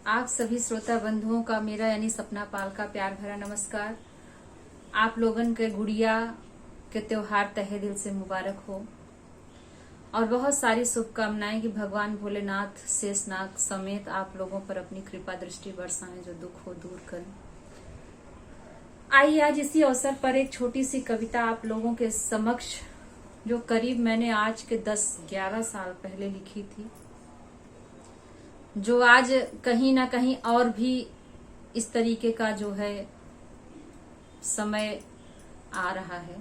आप सभी श्रोता बंधुओं का मेरा यानी सपना पाल का प्यार भरा नमस्कार। आप लोगन के गुड़िया के त्योहार तहे दिल से मुबारक हो और बहुत सारी शुभकामनाएं कि भगवान भोलेनाथ शेषनाग समेत आप लोगों पर अपनी कृपा दृष्टि बरसाएं, जो दुख हो दूर करें। आइए आज इसी अवसर पर एक छोटी सी कविता आप लोगों के समक्ष, जो करीब मैंने आज के 10-11 साल पहले लिखी थी, जो आज कहीं ना कहीं और भी इस तरीके का जो है समय आ रहा है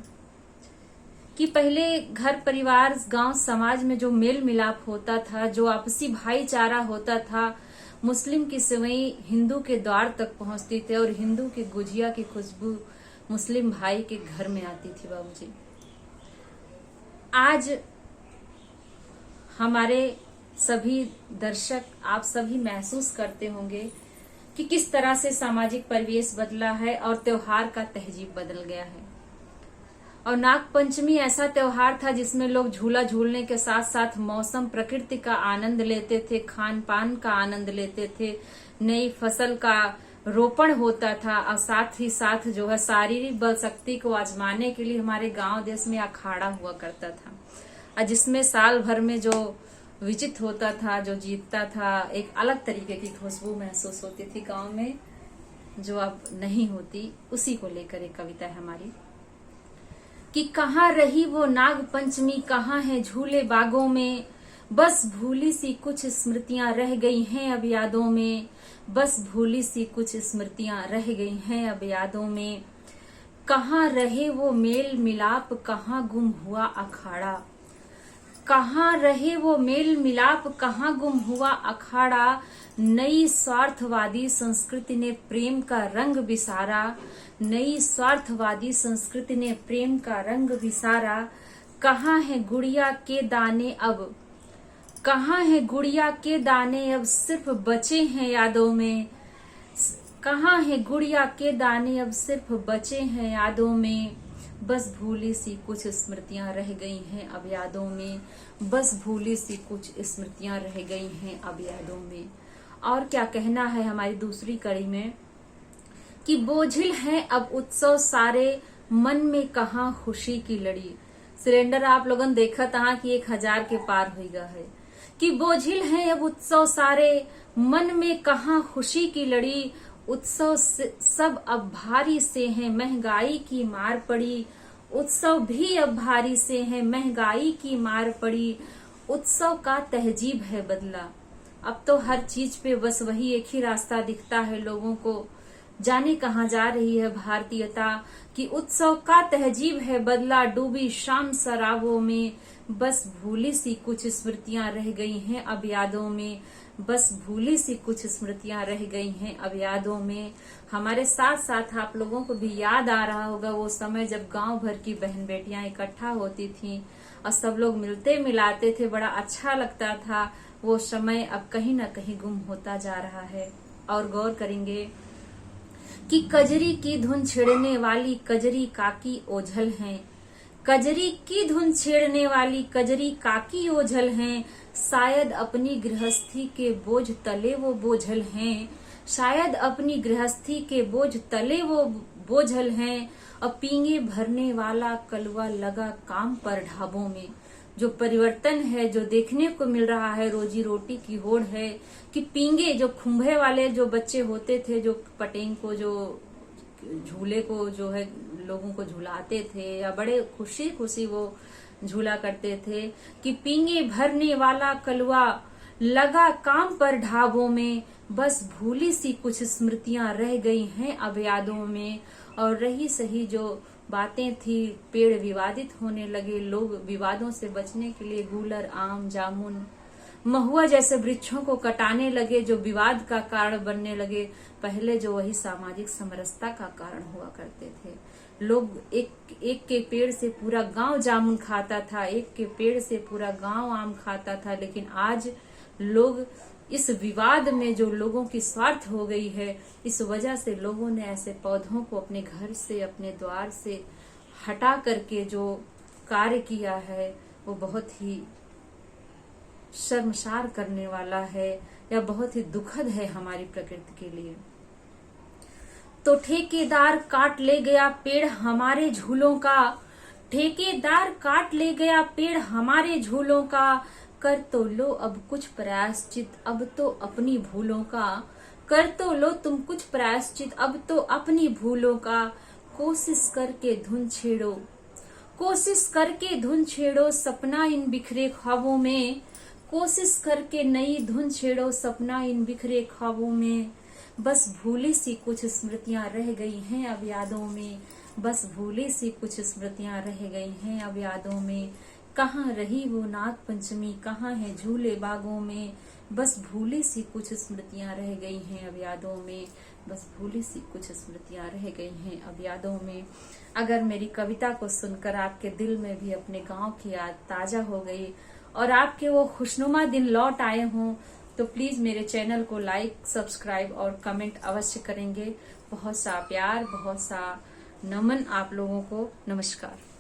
कि पहले घर परिवार गांव समाज में जो मेल मिलाप होता था, जो आपसी भाईचारा होता था, मुस्लिम की सेवई हिंदू के द्वार तक पहुंचती थी और हिंदू की गुजिया की खुशबू मुस्लिम भाई के घर में आती थी। बाबूजी, आज हमारे सभी दर्शक, आप सभी महसूस करते होंगे कि किस तरह से सामाजिक परिवेश बदला है और त्योहार का तहजीब बदल गया है। और नाग पंचमी ऐसा त्योहार था जिसमें लोग झूला झूलने के साथ साथ मौसम प्रकृति का आनंद लेते थे, खान पान का आनंद लेते थे, नई फसल का रोपण होता था और साथ ही साथ जो है शारीरिक बल शक्ति को आजमाने के लिए हमारे गांव देश में अखाड़ा हुआ करता था, और जिसमें साल भर में जो विजित होता था, जो जीतता था, एक अलग तरीके की खुशबू महसूस होती थी गांव में, जो अब नहीं होती। उसी को लेकर एक कविता है हमारी कि कहाँ रही वो नाग पंचमी, कहाँ है झूले बागों में, बस भूली सी कुछ स्मृतियां रह गई हैं अब यादों में, बस भूली सी कुछ स्मृतियां रह गई हैं अब यादों में। कहाँ रहे वो मेल मिलाप, कहाँ गुम हुआ अखाड़ा, कहाँ रहे वो मेल मिलाप, कहाँ गुम हुआ अखाड़ा। नई स्वार्थवादी संस्कृति ने प्रेम का रंग बिसारा, नई स्वार्थवादी संस्कृति ने प्रेम का रंग बिसारा। कहाँ है गुड़िया के दाने अब, कहाँ है गुड़िया के दाने अब सिर्फ बचे हैं यादों में, कहाँ है गुड़िया के दाने अब सिर्फ बचे हैं यादों में। बस भूली सी कुछ स्मृतियां रह गई हैं अब यादों में, बस भूली सी कुछ स्मृतियां रह गई हैं अब यादों में। और क्या कहना है हमारी दूसरी कड़ी में कि बोझिल है अब उत्सव सारे, मन में कहाँ खुशी की लड़ी। सिलेंडर आप लोगन देखा था कि 1000 के पार हो गया है कि बोझिल है अब उत्सव सारे, मन में कहाँ खुशी की लड़ी। उत्सव सब अब भारी से हैं, महंगाई की मार पड़ी, उत्सव भी अब भारी से हैं, महंगाई की मार पड़ी। उत्सव का तहजीब है बदला, अब तो हर चीज पे बस वही एक ही रास्ता दिखता है लोगों को, जाने कहाँ जा रही है भारतीयता। कि उत्सव का तहजीब है बदला, डूबी शाम शराबों में, बस भूली सी कुछ स्मृतियां रह गई हैं अब यादों में, बस भूली सी कुछ स्मृतियां रह गई हैं अब यादों में। हमारे साथ साथ आप लोगों को भी याद आ रहा होगा वो समय जब गांव भर की बहन बेटियां इकट्ठा होती थीं और सब लोग मिलते मिलाते थे, बड़ा अच्छा लगता था। वो समय अब कहीं ना कहीं गुम होता जा रहा है। और गौर करेंगे कि कजरी की धुन छेड़ने वाली कजरी काकी ओझल हैं, कजरी की धुन छेड़ने वाली कजरी काकी ओझल हैं। शायद अपनी गृहस्थी के बोझ तले वो बोझल हैं, शायद अपनी गृहस्थी के बोझ तले वो बोझल हैं। और पींगे भरने वाला कलवा लगा काम पर ढाबों में। जो परिवर्तन है जो देखने को मिल रहा है, रोजी रोटी की होड़ है कि पींगे, जो खुंभे वाले जो बच्चे होते थे, जो पटेंग को, जो झूले को जो है लोगों को झुलाते थे या बड़े खुशी खुशी वो झूला करते थे कि पींगे भरने वाला कलवा लगा काम पर ढाबों में, बस भूली सी कुछ स्मृतियां रह गई हैं अब यादों में। और रही सही जो बातें थी, पेड़ विवादित होने लगे, लोग विवादों से बचने के लिए गूलर, आम, जामुन, महुआ जैसे वृक्षों को कटाने लगे, जो विवाद का कारण बनने लगे। पहले जो वही सामाजिक समरसता का कारण हुआ करते थे। लोग एक के पेड़ से पूरा गांव जामुन खाता था, एक के पेड़ से पूरा गांव आम खाता था। लेकिन आज लोग इस विवाद में जो लोगों की स्वार्थ हो गई है, इस वजह से लोगों ने ऐसे पौधों को अपने घर से, अपने द्वार से हटा करके जो कार्य किया है वो बहुत ही शर्मसार करने वाला है। यह बहुत ही दुखद है हमारी प्रकृति के लिए। तो ठेकेदार काट ले गया पेड़ हमारे झूलों का, ठेकेदार काट ले गया पेड़ हमारे झूलों का, कर तो लो अब कुछ प्रायश्चित अब तो अपनी भूलों का, कर तो लो तुम कुछ प्रायश्चित अब तो अपनी भूलों का, कोशिश करके धुन छेड़ो, कोशिश करके धुन छेड़ो सपना इन बिखरे ख्वाबों में, कोशिश करके नई धुन छेड़ो सपना इन बिखरे ख्वाबों में, बस भूली सी कुछ स्मृतियां रह गई हैं अब यादों में, बस भूली सी कुछ स्मृतियां रह गई हैं अब यादों में, कहाँ रही वो नाग पंचमी कहाँ है झूले बागों में, बस भूली सी कुछ स्मृतियां रह गई हैं अब यादों में, बस भूली सी कुछ स्मृतियां रह गई हैं अब यादों में। अगर मेरी कविता को सुनकर आपके दिल में भी अपने गांव की याद ताजा हो गई और आपके वो खुशनुमा दिन लौट आए हों, तो प्लीज मेरे चैनल को लाइक, सब्सक्राइब और कमेंट अवश्य करेंगे। बहुत सा प्यार, बहुत सा नमन आप लोगों को। नमस्कार।